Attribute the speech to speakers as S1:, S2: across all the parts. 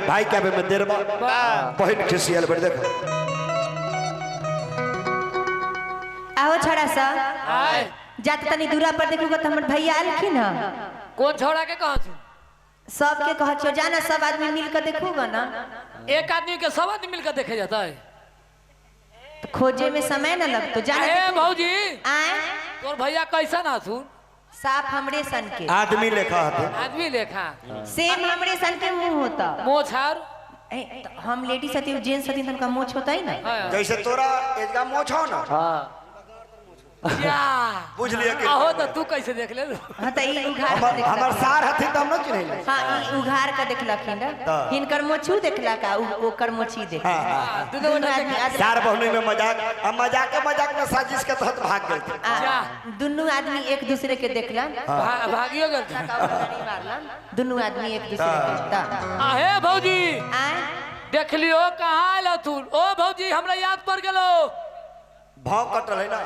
S1: भाई क्या में देर बा बहन खिसियल बड़ देखो
S2: आओ छोड़ा सा जात तनी दूरा पर देखूगा तो हमर भैया आलखिन ह
S3: कौन छोड़ा के कहा छू
S2: सबके कह छो जाना सब आदमी मिलकर देखूगा ना
S3: एक आदमी के सब आदमी मिलकर देखे जाता है
S2: तो खोजे में समय न लगतो जाना
S3: ए भौजी
S2: आए
S3: तोर भैया कैसा ना छू
S2: साफ हमरे सन के
S1: आदमी लेखा हते
S3: आदमी लेखा
S2: सेम हमरे सन के मुंह होता
S3: मोछार
S2: तो हम लेडीज हती जेंट्स हती तनका मोछ होता ही ना
S1: जैसे तोरा एजगा मोछ हो ना
S3: क्या
S1: बुझ लिया कि
S3: आहो तो तू कैसे देख ले
S2: हां त ई उघार का
S1: हमर सार हथि त हम न चिन्हले
S2: हां ई उघार का देखलखिन हिनकर मोछू देखला का ओकर मोछी देख दोनों आदमी
S1: सार बहुनी में मजाक मजाक में साजिश के तहत भाग गए
S2: दोनों आदमी एक दूसरे के देखलन
S3: भागियो गल
S2: दोनों आदमी एक दूसरे के ता
S3: हे भौजी
S2: आए
S3: देख लियो कहां आलो तू ओ भौजी हमरा याद पड़ गेलो
S1: भाव कटल है ना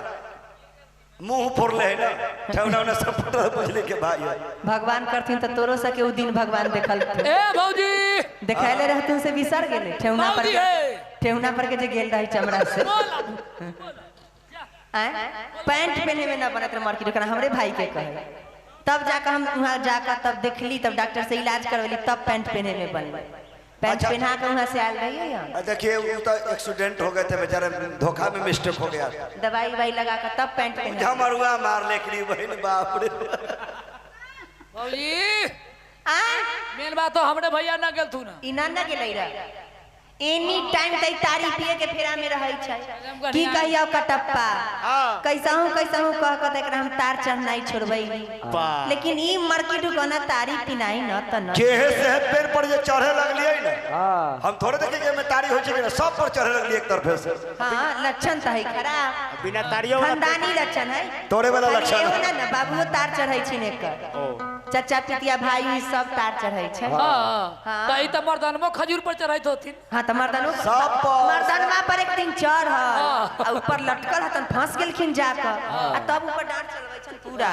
S1: मुंह फोड़ले है ना ठेवना उना सब फटल बुझले के भाई
S2: भगवान करथिन त तोरो सके उ दिन भगवान देखल
S3: ए भौजी
S2: देखाइले रहतु से बिसर गेले ठेवना पर के जे गेल रही चमड़ा से आए पैंट पहने में ना बनत मार्केट करा हमरे भाई के कहे तब जाकर हम वहां जाकर तब देखली तब डॉक्टर से इलाज करवली तब पैंट पहने में बनल पैंट पहना के वहां से आल रही है यहाँ
S1: देखिए वो तो एक्सीडेंट हो गए थे बेचारे धोखा में मिस्टेक हो गया
S2: दवाई वाई लगा कर तब पैंट पहना
S1: झमरुआ मार लेकली बहन बाप रे
S3: भौजी
S2: आ
S3: मेन बात तो हमरे भैया ना गेल तू ना
S2: इना ना गेलै रे एनी टाइम तई तारी पिए के फेरा में रहै छै की कहियो कटप्पा कैसा हूं कह के एकरा हम तार चढ़नाई छोड़बै लेकिन ई मार्केट को ना तारी पिनाई न त न
S1: केहे से पेड़ पर जे चढ़े लगलिए ना हम थोड़े देखे के में तारी होय छै ना सब पर चढ़े लगलिए एक तरफ से
S2: हां लक्षण त है खराब
S1: बिना तारियो
S2: खानदानी लक्षण है
S1: तोरे वाला लक्षण
S2: है ना बाबूओ तार चढ़ै छै ने कर चाचा पितिया भाई सब तार चढ़ै छै
S3: हां त ई त मर्दानमो खजूर पर चढ़ैत होथिन
S2: हां त मर्दानवा पर एक दिन चढ़ आ ऊपर लटकल हतन फंस गेलखिन जाकर आ तब ऊपर डांट चलबै छन पूरा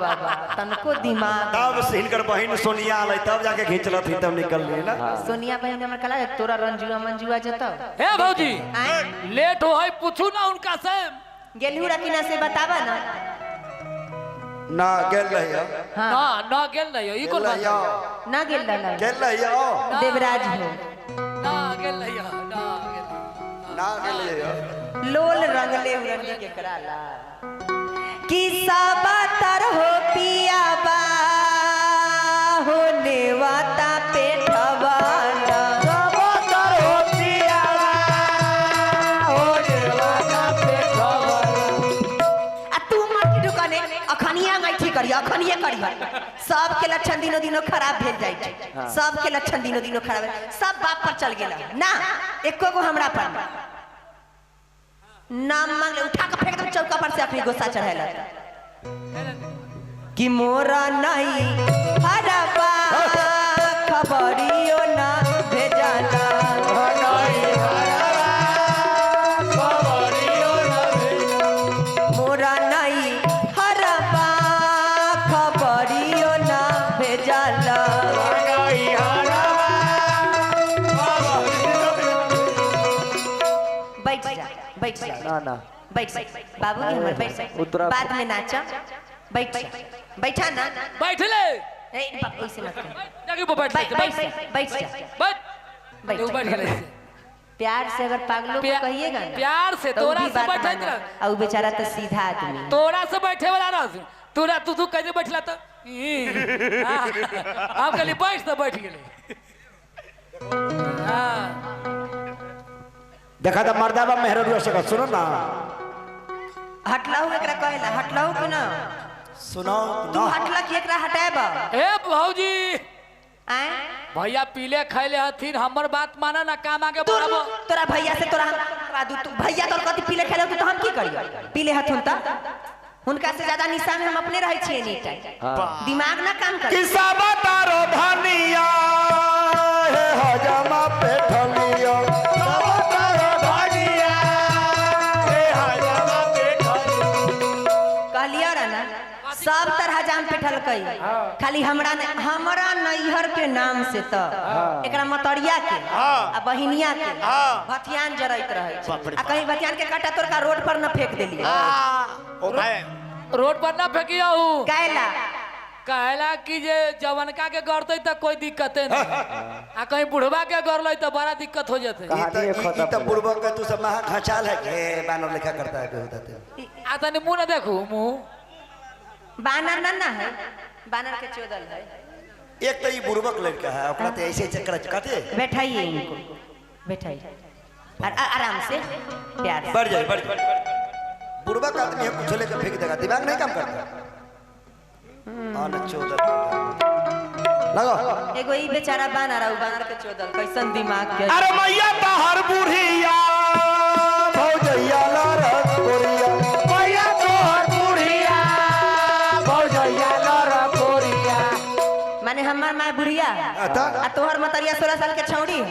S2: बाबा तनको दिमाग
S1: तब से हिनकर बहिन सोनिया आलै तब जाके घिंचलथि तब निकल लिए ना
S2: सोनिया बहन हमर कला तोरा रंजुआ मंजुआ जतो
S3: हे भौजी लेट हो है पूछू ना उनका से
S2: गेलहु रकिना से बतावा ना
S1: ना गेल रहियो
S3: ना गेल रहियो ई कोन बात
S2: ना गेल
S1: रहियो
S2: देवराज हो
S3: ना गेल रहियो
S1: ना गेल रहियो
S2: लोल रंगले उरंगी के कराला कि सब तर हो पिया बा हो नेवाता पेठवाला सब तर हो पिया बा हो नेवाता पेठवाला आ तू मत दुकाने अखनिया गई करिया अखनिए करिया सब के लक्षण दिनो दिनो खराब भेल जाय छै सब के लक्षण दिनो दिनो खराब सब बाप पर चल गेला ना एको गो हमरा पर नाम मांगले उठा के फेंक दे चौका पर से अपनी गुस्सा चढ़ाइला कि मोरा नहीं हरबा खबरियो ना भेजाला मोरा नहीं हरबा खबरियो ना भेजाला बैठ जा ना बैठ बाबू जी हमर बैठ बाद में नाचा बैठ बैठा ना
S3: बैठ ले
S2: ए ऐसे मत कर
S3: जाके बैठ
S2: बैठ जा
S3: बैठ ले
S2: प्यार से अगर पागलों को कहिएगा ना
S3: प्यार से तोरा से बैठत रह
S2: और बेचारा तो सीधा आदमी
S3: तोरा से बैठे वाला रह तोरा तू कैसे बैठला त हम कहली बैठ तो बैठ गेले हां
S1: देखा था मर्दाबा मेहररुआ से सुनो ना
S2: हटलाऊ एकरा कहेला हटलाऊ कि ना
S1: सुनो
S2: तू हटला कि एकरा हटाएबा
S3: ए भौजी
S2: आए
S3: भैया पीले खैले हथिन हमर बात माना ना काम आगे बढ़ाबो
S2: तोरा भैया से तोरा हम तू भैया तोर कथि पीले खेले तो हम की करियो पीले हथुन त उनका से ज्यादा निशा में हम अपने रहै छिए नी टाइम दिमाग ना काम कर
S1: किसा बतारो धनिया हे हजमा पेठलियो
S2: कहलियो रे ना सब तरह जाम पिठल कई खाली हमरा नैहर के नाम से तो एकरा मतरिया के आ बहिनिया के भथियान जरैत रहे आ कहीं भथियान के काटा तोड़ का रोड पर न फेंक देली
S4: ओ भाई
S3: रोड पर ना फेंकिया हूँ
S2: काहेला
S3: कहला कि जे जवनका के गड़ते तो कोई दिक्कत नहीं आ कहीं बुढ़वा के गड़ल तो बड़ा दिक्कत हो जाते
S1: ई त बुड़बक का तू सब महा खचाल है के बानर लेखा करता है होता
S3: आ तनी मुंह ना देखू मुंह
S2: बानर ना है बानर के चोदल है
S1: एक तो ई बुड़बक लड़का है ओकरा ते ऐसे चक्कर काटे
S2: बैठाइए इनको बैठाइए आराम से प्यार से
S1: बढ़ जाए बुड़बक आदमी है कुछ लेकर फेंक देगा दिमाग नहीं काम करता लगो
S2: एगो ई बेचारा बानर है बानर के चोदल कैसन दिमाग के
S1: अरे मैया तो हर बुढ़िया भौजैया लरत कोरिया मैया तो हर बुढ़िया भौजैया लरत कोरिया
S2: माने हमार माँ बुढ़िया आ तोहर मतरिया 16 साल के छौड़ी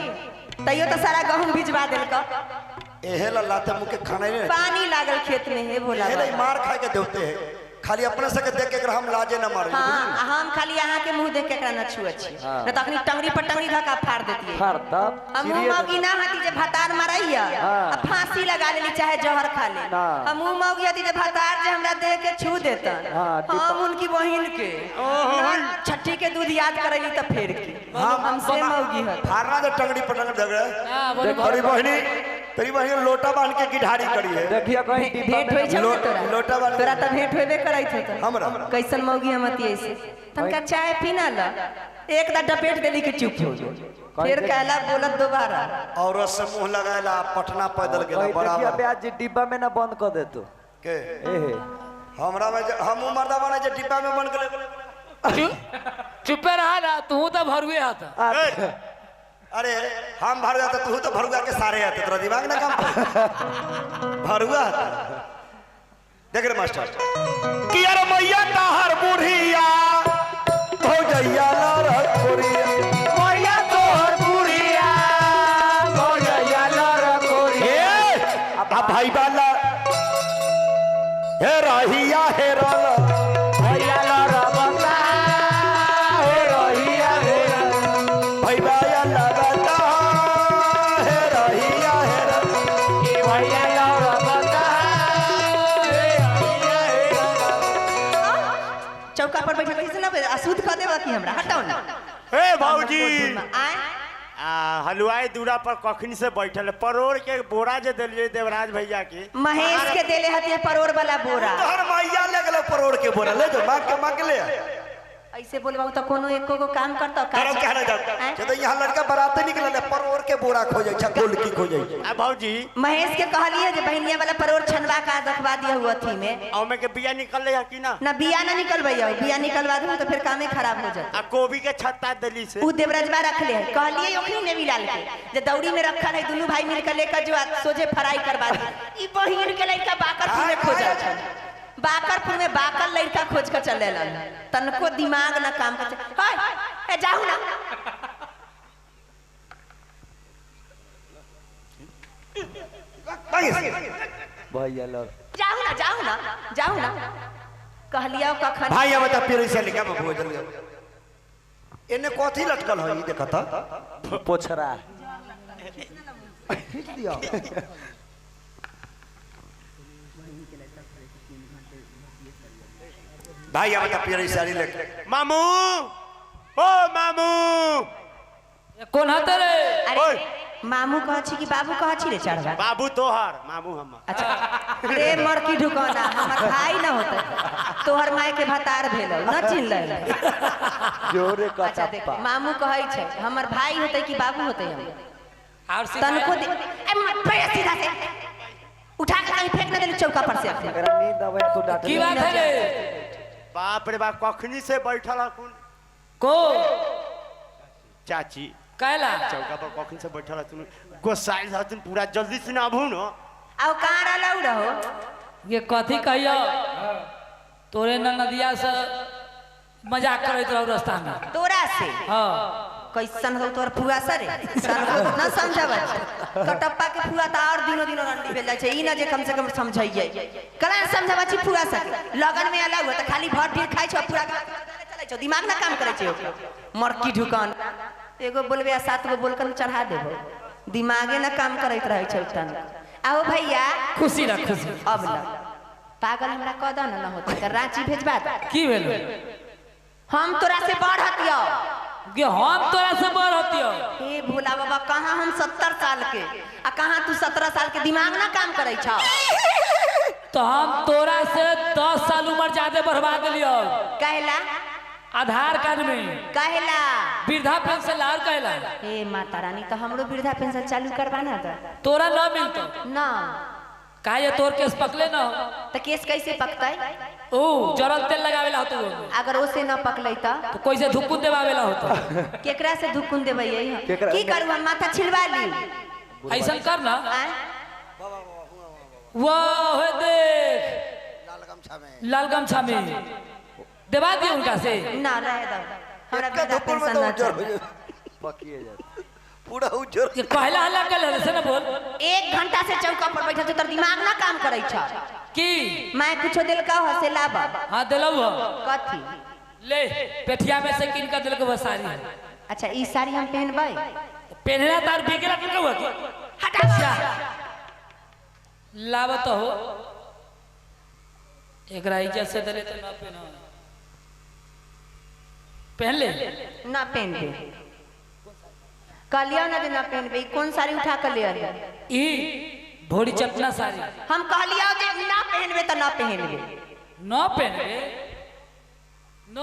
S2: तैयो तो सारा गहूम भिजवा देल का
S1: एहे लाते मुंह के खाने नहीं
S2: पानी लागल खेत में है बोला
S1: एहे मार खा के देते हैं खाली अपने से देख के हम लाजे न मार
S2: हां हम खाली यहाँ के मुंह देख के एकरा न छुए छी न त अखनी टंगरी पर टंगरी धका फाड़ देती है
S4: फाड़ तब
S2: हम मौगी ना हती जे भतार मारैया आ फांसी लगा लेली चाहे जहर खा ले हम मौगी हती जे भतार जे हमरा देख के छू देतन हम उनकी बहिन के छठी के दूध याद करैली त फेर के हमसे मौगी है
S1: फाड़ना तो टंगड़ी पर टंगड़ी झगड़ा
S3: हां बोले
S1: तेरी बहनी लोटा बांध के गिठारी करी है
S4: देखिए कहीं
S2: भेंट होई छ
S1: लोटा बांध
S2: तोरा त भेंट होबे करैत होत
S1: हमरा
S2: कैसन मौगी हमती ऐसे तनका चाय पीना ला एक दा डपेट देली के चुप हो फिर कहला बोलत दोबारा
S1: औरत से मुंह लगाएला पटना पैदल गेला
S4: देखिए
S1: बराबर
S4: ब्याज जी डिब्बा में ना बंद कर दे तू
S1: के
S4: एहे
S1: हमरा में हम मर्दा बने जे डिब्बा में बंद गेले
S3: चुपे रहा ना तू तो भरुए आता
S1: अरे हम भरुआ तो तू तो भरुआ के सारे आते तेरा दिमाग ना काम भरुआ देख रे मास्टर कि यार मैया ताहर बुढ़िया भौजैया लरत कोरिया मैया तोहर बुढ़िया भौजैया लरत कोरिया अब भाई वाला हे रहिया हे रल भैया लरत हे रहिया हे भाई भैया लगता है रहिया है ए भैया लगता है रहिया है
S2: चौका पर बैठल कैसे ना अशुद्ध कर देबा कि हमरा हटाओ ना
S5: हे भौजी
S2: आए
S5: हलवाई दूरा पर कखनी से बैठल है परोड़ के बोरा जे दिलिए देवराज भैया के
S2: महेश के देले हती परोर वाला बोरा
S1: तोहर मैया ले गेलो परोड़ के बोरा ले जो मांग के ले
S2: ऐसे बोलबाऊ तो कोनो एको को काम करता
S1: करो कहना जा तो यहाँ लड़का बराते निकलल है परोड़ के बोरा खोजे छ गोलकी खोजे
S5: आ भौजी
S2: महेश के कहलिए जे बहनिया वाला परोर छनवा का दखवा दिया हुआ थी में
S5: औमे के बिया निकल है कि ना
S2: ना बिया ना निकलबैया बिया निकलवा दूं तो फिर कामे खराब हो जाए
S5: आ गोभी के छत्ता दिली से
S2: उ देवराजबा रख ले कहलिए ओखनी ने मिलाल के जे दौड़ी में रखल है दोनों भाई मिलकर लेकर जो सोझे फ्राई करवा दी ई बहिन के लड़का बाकरपुर में खोजा छ बाकरपुर में बाकर लड़का खोज कर चले लन तनको दिमाग ना काम कर हाय ए जाऊ ना
S4: भैया लर
S2: जाऊ ना कहलिया कखन
S1: भाई अब त पेड़ से लेके बाबू जल्दी एने कथी लटकल है ई देखता
S4: पोछरा
S1: भाई अब त पेड़ से लेके
S5: मामू ओ मामू
S3: कौन हते रे
S2: अरे मामू कह छी कि बाबू कह छी रे चढ़वा
S5: बाबू तोहर मामू हम
S2: अच्छा रे मरकी ढुकाना हमर भाई ना होता तोहर माय के भतार भेलो न चिन्ह ले
S4: जोरे का
S2: अच्छा देख
S4: चप्पा
S2: मामू कहै छै हमर भाई होते कि बाबू होते हम
S3: और
S2: तनको ए मत पे सीधा से उठा के कहीं फेंक न देली चौका पर से
S4: मेरा नींद आवे तो डांट
S3: की बात है रे
S5: बाप रे बाप कखनी से बैठल हकुन
S3: को
S5: चाची
S3: कहला
S5: चौका पर कखनी से बैठल हतुन गोसाइल हतुन पूरा जल्दी से ना आबू न
S2: आउ कहां रहलौ रहो
S3: ये कथी कहियो तोरे नदिया से मजाक करैत रहो रास्ता में
S2: तोरा से
S3: हां
S2: कैसन हो तोर फुआ सरे ना समझब कटप्पा के फुआ त और दिनो दिनो रंडी भेल जाय छै ई ना जे कम से कम समझाइए कला समझब छी फुआ सके लगन में अलग हो त खाली भर ढीर खाइ छ पूरा चलै छ दिमाग ना काम करै छै मरकी ढुकान एगो बोलबे आ 7 गो बोलकन चढ़ा देबो दिमागे ना काम करैत रहै छै तन आओ भैया
S3: खुशी रख खुशी
S2: अब ल पागल हमरा कदन न होत त रांची भेजबा
S3: की भेल
S2: हम तोरा से बढ़ हतियो
S3: गे हम तोरा से बड़ हतियो
S2: हे भोला बाबा कहाँ हम 70 साल के आ कहाँ तू 17 साल के दिमाग ना काम करे छ
S3: तो हम तोरा से 10 साल उम्र ज्यादा बढ़वा दिलियो
S2: कहला
S3: आधार कार्ड में
S2: कहला
S3: वृद्धा पेंशन लाल कहला
S2: हे माता रानी तो हमरो वृद्धा पेंशन चालू करवाना था
S3: तोरा न मिलतो
S2: ना
S3: काहे तोर केस पकले न
S2: तो केस कैसे पकतै
S3: ओ जरल तेल लगावेला होतो
S2: अगर ओसे न पकलै त
S3: तो कैसे धुकुन देवावेला होतो
S2: केकरा से धुकुन देबै
S4: केकरा?
S2: की करू हम माथा छिलवा ली
S3: ऐसा कर ना
S2: आय?
S3: वाह हे देख लाल गमछा में देवा दियो उनका से
S2: ना रह दो हमरा
S1: एका
S2: वृद्धा
S1: धुपुर में
S2: पेंशन
S1: तो
S2: ना
S1: उज्जर हो
S2: चाहिए
S1: जाए
S4: पकिए जाए
S1: पूरा उज्जर
S3: ये कहला हल्ला कर से ना बोल
S2: 1 घंटा से चौका पर बैठल छ तोर दिमाग ना काम करै छ
S3: की
S2: मैं कुछो दिल का हसे लाबा
S3: हां दिलौ हो
S2: कथी
S3: ले पेठिया में से किन का दिल के बसारी है
S2: अच्छा ई साड़ी हम पहनबै
S3: पहनना तार बिगड़ा के हुआ की
S2: हटा
S3: लावत हो एकरा इज्जत से दले तो ना पहनो पहन ले
S2: ना पहनबे कहलियो ना जे ना पहनबे कौन साड़ी उठा कर ले आली
S3: ई भोरी चपना साड़ी
S2: हम कहलियो जे ना पहनबे त ना पहनबे
S3: न पहनबे न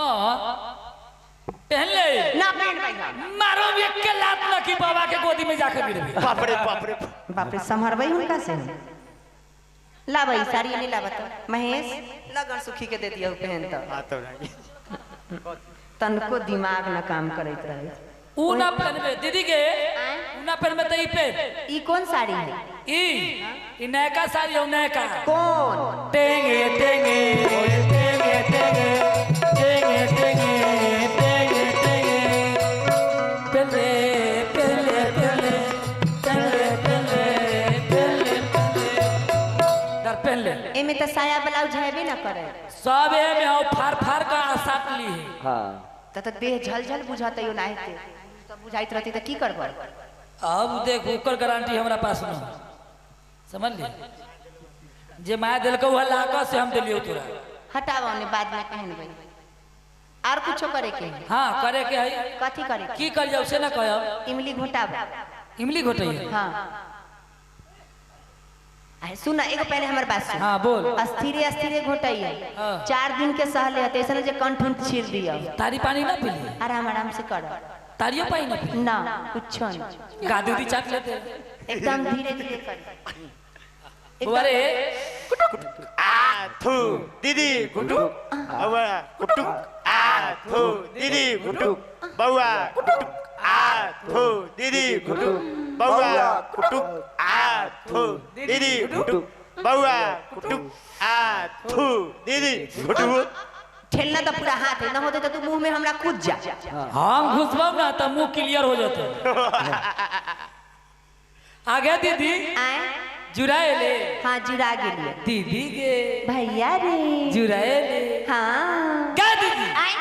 S3: पहन ले
S2: ना पहनबे हम
S3: मारो एक के लात न की बाबा के गोदी में जाकर गिरबे
S5: बाप रे बाप रे
S2: बाप रे संभरबै हुनका से लाबै साड़ी नहीं लाबत महेश लगन सुखी के दे दियो पहन त
S5: हां तो नहीं
S2: तनको दिमाग ना काम करैत रहे
S3: ऊ ना पहनबे दीदी के ऊ ना पहनबे त ई पे
S2: ई कौन साड़ी है
S3: ई नयका साड़ी हो नयका
S2: कौन
S3: टेंगे टेंगे टेंगे टेंगे टेंगे टेंगे टेंगे टेंगे पहले पहले पहले पहले पहले पहले दर पहले
S2: एमे त साया ब्लाउज हेबे ना करे
S3: सब ए में हो फार फार का साट ली है
S4: हाँ
S2: त देह झलझल बुझाते यो नाहिते त बुझाइत रहती त की करबै
S3: अब देख ओकर गारंटी हमरा पास न समझ ले जे माया दिल को वह लाका से हम दिलियो तोरा
S2: हटाओ ने बाद में पहनबै और कुछो करे के है?
S3: हां करे के है
S2: कथी करे के
S3: की कर जाऊ से ना कहब
S2: इमली घोटाबा
S3: इमली घोटई
S2: हाँ आए सुन एगो पहले हमर बात सुन
S3: हां बोल
S2: अस्थिरे अस्थिरे घोटाइए
S3: हाँ।
S2: 4 दिन के सहले हते ऐसा जे कंठ उंठ छीर दिया
S3: तारी पानी ना पीली
S2: आराम आराम से कर
S3: तारियो पानी ना पीली
S2: ना कुछो नहीं
S3: गादूदी चाट लेते
S2: एकदम धीरे धीरे कर
S3: अरे
S5: आ थू दीदी गुटू बउआ गुटू आ थू दीदी गुटू बउआ गुटू आ थू दीदी गुटू बउआ गुटू आ थू दीदी गुटू बउआ गुटू आ थू दीदी गुटू
S2: ठेलना तो पूरा हाथ है ना होते तो तू मुंह में हमरा कूद जा
S3: हम घुसबो ना तो मुंह क्लियर हो जाते आगे दीदी
S2: आए
S3: जुराए ले
S2: हाँ जुड़ा गेलिए
S3: दीदी के
S2: भैया रे
S3: जुराए ले
S2: हाँ
S3: क्या दीदी
S2: आए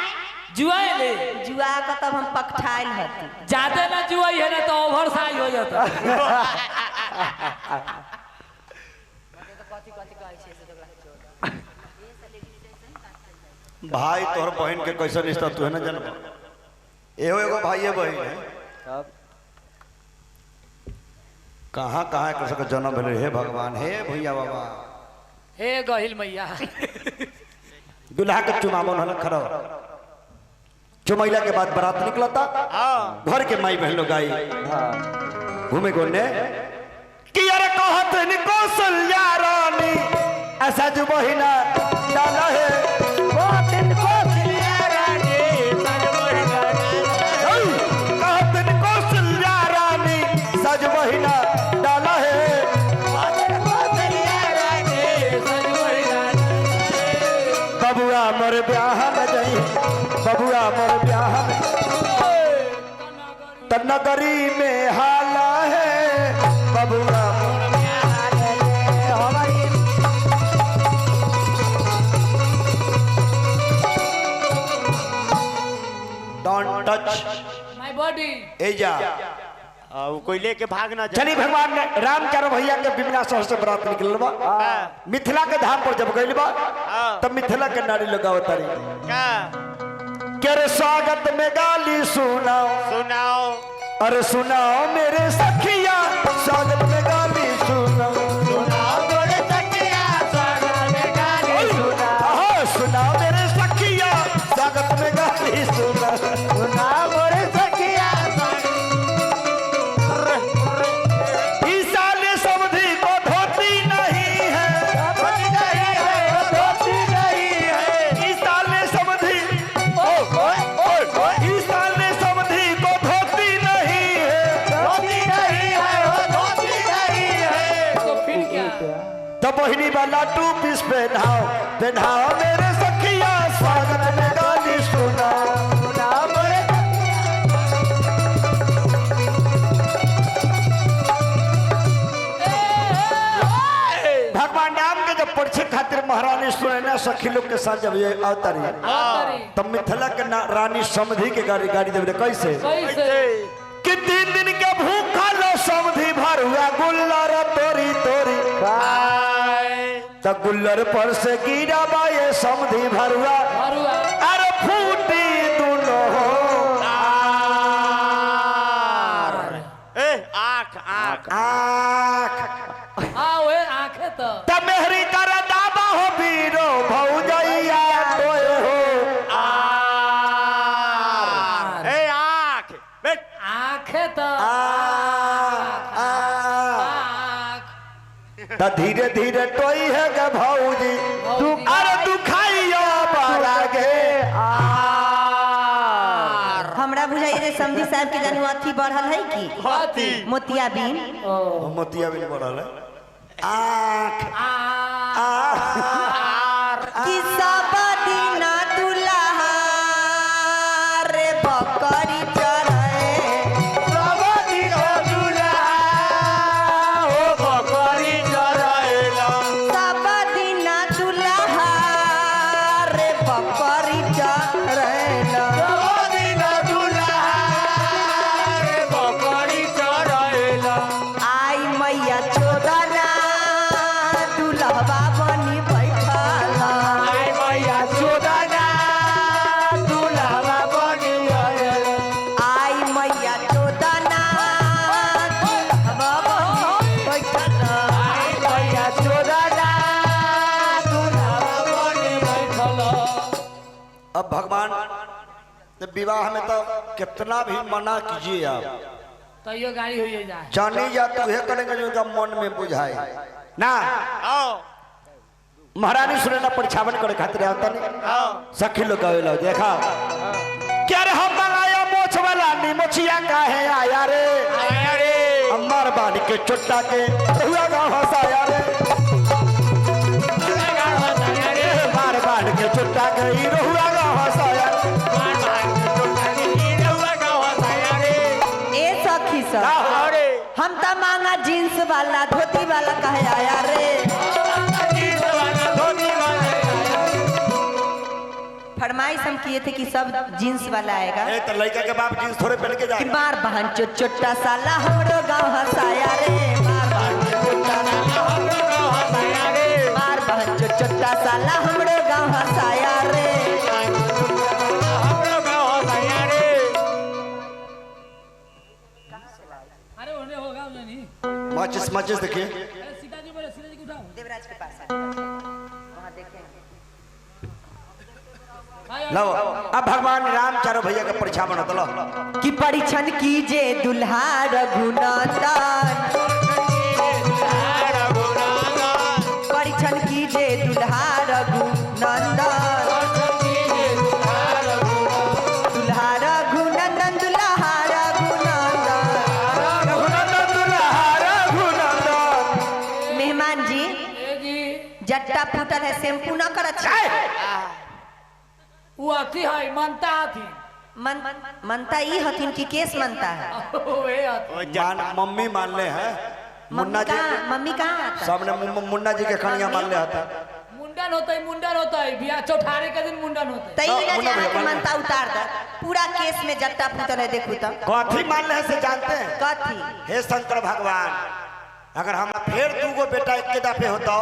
S3: जुआए ले
S2: जुआ का तब हम पकठाइल हती
S3: ज्यादा ना जुआई है ना तो ओवर साइज हो जाता
S1: भाई तोहर बहन के कैसा रिश्ता तू है ना जनम एहो एगो भाई बहन है
S4: अब
S1: कहाँ कहाँ कैसे का जन्म भेल हे भगवान हे भैया बाबा
S3: हे गहिल मैया
S1: दुल्हा के चुमावन हल खड़ा चुमैला के बाद बारात निकलता घर के माई बहन लोग आई
S4: हाँ
S1: घूमे गोने कि यार कहत नि कौशल्या रानी ऐसा जो बहिना डाला है कहत नि कौशल्या रानी कहत नि कौशल्या रानी सज बहिना डाला है बबुआ मोर ब्याह में जाई बबुआ मोर ब्याह में नगरी में हाला है बबुआ डोंट टच
S3: माय बॉडी।
S1: एजा
S5: वो कोई लेके भाग ना जाए।
S1: चली भगवान ने राम चारो भैया के बिमला शहर से बरात निकल बा मिथिला के धाम पर जब गइल बा तब मिथिला के नारी लगाव तारी
S5: का
S1: के रे स्वागत में गाली सुनाओ
S5: सुनाओ
S1: अरे सुनाओ मेरे सखिया स्वागत में गाली सुनाओ
S5: सुनाओ मेरे सखिया स्वागत में गाली
S1: सुनाओ सुनाओ मेरे सखिया स्वागत में गाली सुनाओ
S5: सुनाओ मेरे सखिया
S1: इस साल समधी को धोती नहीं है
S5: धोती नहीं है
S1: इस साल समधी इस साल समधी को धोती नहीं है
S5: धोती नहीं है वो धोती नहीं है।
S3: तो फिर क्या?
S1: तो बहिनी वाला टू पीस पहनाओ पहनाओ मेरे सखिया स्वागत में गाली सुनाओ
S5: सुनाओ मेरे
S1: भगवान राम के जब परिचय खातिर महारानी सुनैना सखी लोग के साथ जब ये अवतारी
S3: तारी
S1: तब मिथिला के रानी समधी के गाड़ी देवे कैसे
S3: कैसे?
S1: कि 3 दिन के भूखा लो समधी भरुआ गुल्लर तोरी तोरी तो गुल्लर पर से गिरा बा ये समधी भरुआ
S3: भरुआ
S1: अरे फूटी दोनों
S5: आँख आँख
S1: आँख
S3: हाँ वे आंखें तो
S1: तब मेहरी कर दाबा हो बीरो भौजैया तोए हो
S5: आँख बेट
S3: आंखें तो
S1: तो धीरे धीरे टोई है गे भौजी अरे दुखाइया बारा गे
S2: हमरा बुझाई रे समधी साहब के जानू अथी बढ़ल है की
S5: हाथी
S2: मोतिया बीन
S1: मोतिया भी बढ़ल है आँख
S2: कि सब दिन दुल्हा रे बकरी चढ़े
S5: सब दिन दुल्हा हो बकरी चढ़ेला
S2: सब दिन दुल्हा रे बकरी चढ़ेला
S5: सब दिन दुल्हा रे बकरी चढ़ेला
S2: आई मैया चोदना दुल्हबा बनी बैठला
S5: आई मैया चोदना दुल्हा बनी आएला
S2: आई मैया चोदना दुल्हबा बनी बैठला
S5: आई मैया चोदना दुल्हा बनी बैठला।
S1: अब भगवान विवाह में तो कितना भी मना कीजिए आप
S3: तो यो गाड़ी हुई जाए
S1: जानी या तो यह करेंगे जो उनका मन में बुझाए ना
S5: आओ
S1: महारानी सुनैना परिछावन करे खातिर आता नहीं
S5: आओ
S1: सखी लोग आवेला देखा क्या रे हम मंगाया मोछ वाला नी मोछिया काहे आया रे
S5: आया रे
S1: अमर बाड़ी के चुट्टा के हुआ गाँव हंसाया रे मार बाड़ के चुट्टा के ही हुआ गाँव हंसाया
S2: ए सखी सब
S5: अरे
S2: हम तो मांगा जींस वाला धोती वाला कहे आया रे फरमाइश हम किए थे कि सब जींस वाला आएगा
S1: ए तो लड़का के बाप जींस थोड़े पहन के
S2: कि
S1: जाए
S2: मार बहन चोटा साला हमरो गाँव हंसाया रे मार बहन चोटा साला हमरो गाँव हंसाया रे मार बहन चोटा साला हमरो गाँव हंसाया रे
S3: अरे उन्हें होगा नहीं
S1: माचिस माचिस देखिए
S3: सीता जी बोले सीता जी को उठाओ
S2: देवराज के पास वहाँ देखेंगे
S1: लो अब भगवान राम चारों भैया का परीक्षा बना दलो
S2: कि परीक्षण कीजे दुल्हा रघुनंदन परीक्षण कीजे दुल्हा रघुनंदन दुल्हा रघुनंदन दुल्हा रघुनंदन मेहमान जी
S3: ए जी
S2: जट्टा फूटल है शैम्पू न करत
S3: वो अथी है मनता थी
S2: मनता ई हथिन कि केस मनता है?
S3: ओए आत-
S1: मम्मी मान ले हैं मुन्ना जी
S2: मम्मी कहाँ आता?
S1: सामने मुन्ना जी के खनिया मान ले आता
S3: मुंडन होता है बियाह चौठारे के दिन मुंडन होता है।
S2: तई ना
S1: मुन्ना
S2: जाके
S1: भैया,
S2: मनता उतार द पूरा केस में जट्टा फूटल है देखू तो
S1: कथी मान ले से जानते हैं?
S2: कथी
S1: हे शंकर भगवान, अगर हम फिर दूगो बेटा एक दफे होता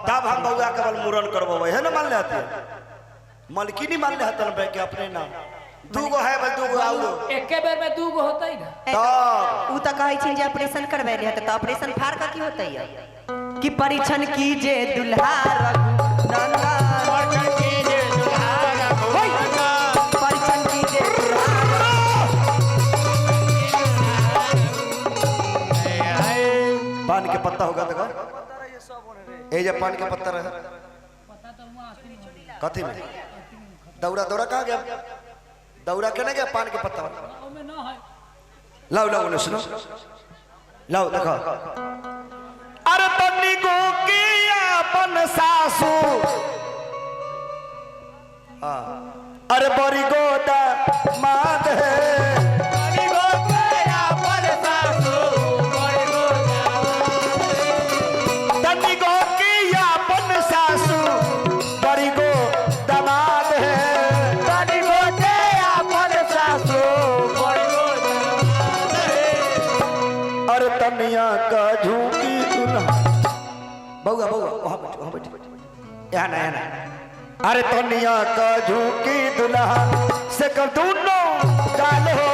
S1: तब हम बउआ केवल मुरन करबो है ना मान ले आते मलकिनी मान ले हतन पे के अपने नाम दूगो है बस दूगो आउरो
S3: एके बेर में दूगो होता ही ना।
S1: तब
S2: उ त कहै छी जे ऑपरेशन करबै ले त ऑपरेशन फाड़ का की होतै कि परीक्षण कीजे दुल्हा रघुनंदन परीक्षण कीजे दुल्हा
S1: पान के पत्ता होगा देखो ए जे पान के पत्ता रहे कथी में दौरा दौरा कहाँ गया दौरा केने गया पान के पत्ता लाओ लाओ ने सुनो लाओ देखो अरे तन्नी को की अपन सासू अरे बड़ी गोदा माद है तन्नी को की अपन सासू बड़ी गो दामाद है तन्नी को के अपन सासू अरे तनिया का झूठी दुल्हा बउआ बउआ वहां बैठ यहाँ ना अरे तनिया का झूठी दुल्हा से कर दोनों गाल हो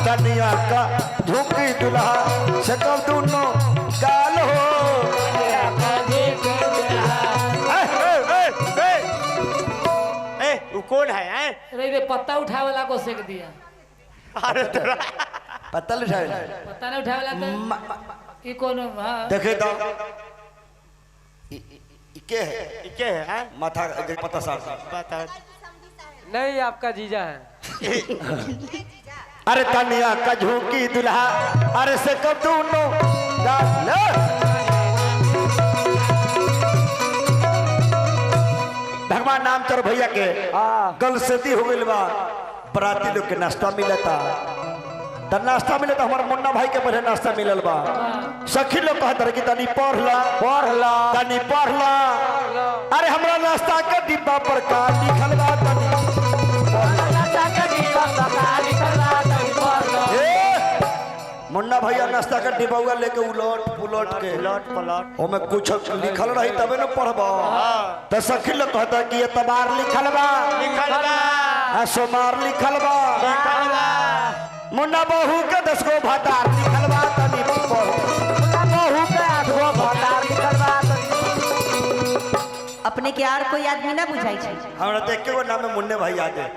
S1: तनिया का झूठी दुल्हा से कर दोनों गाल हो
S5: वो कौन है
S3: रे पत्ता उठावे वाला को सेक दिया।
S5: अरे तोरा
S1: पत्ता उठाए
S3: पत्ता नहीं उठावे वाला तो ई कौन हां
S1: देखे तो के है
S5: क्या है
S1: माथा पत्ता साफ
S5: बता
S4: नहीं आपका जीजा है।
S1: अरे तनिया का झूठी दुल्हा अरे से कब दोनों गाल भगवान नाम चोर भैया के गल सेती हो गई बा बराती लोग के नाश्ता मिलता त नाश्ता मिले तो हमारे मुन्ना भाई के पहले नाश्ता मिलल बा सखी लोग कहत रहे कि तनी पढ़ ला तनी पढ़ ला अरे हमरा नाश्ता के डिब्बा पर का लिखल बा तनी मुन्ना भैया नाश्ता का डिब्बा लेके उलट पुलट के
S5: पलट
S1: ओमे कुछ लिखल रही तबे न पढ़बा तो सखी लोग कहता कि ये तबार लिखल बा सोमार लिखल बा मुन्ना बहू के 10 गो भातार लिखल बा तनी मुन्ना बहू के 8 गो भातार लिखल बा
S2: अपने के आर कोई आदमी ना बुझाई छै
S1: हमरा तो एके गो नाम मुन्ने भाई याद है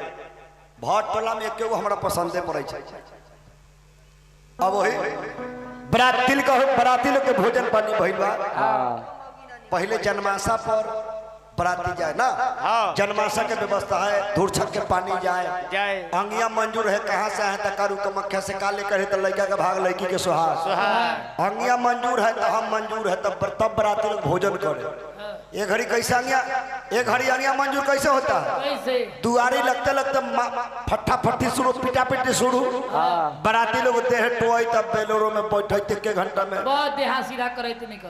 S1: भट टोला में एके गो हमरा पसंदे पड़े छै अब वही बराती लोग के भोजन पानी भइल बा पहले जनमासा पर बराती जाए ना जनमासा के व्यवस्था है धूर छक के पानी जाए अंगिया मंजूर है कहाँ से है तकारू कमख्या से काले करे तो लड़का के भाग लड़की के सुहाग अंगिया मंजूर है तो हम मंजूर है तब बराती लोग भोजन करे एक घड़ी कैसे अंगिया एक घड़ी अंगिया मंजूर कैसे होता है
S3: कैसे
S1: दुआरी लगते लगते फट्टा फट्टी शुरू पिटा पिटी शुरू बराती लोग देह टोई तब बेलोरो में बैठे के घंटा में
S3: बहुत देहा सीधा करे नहीं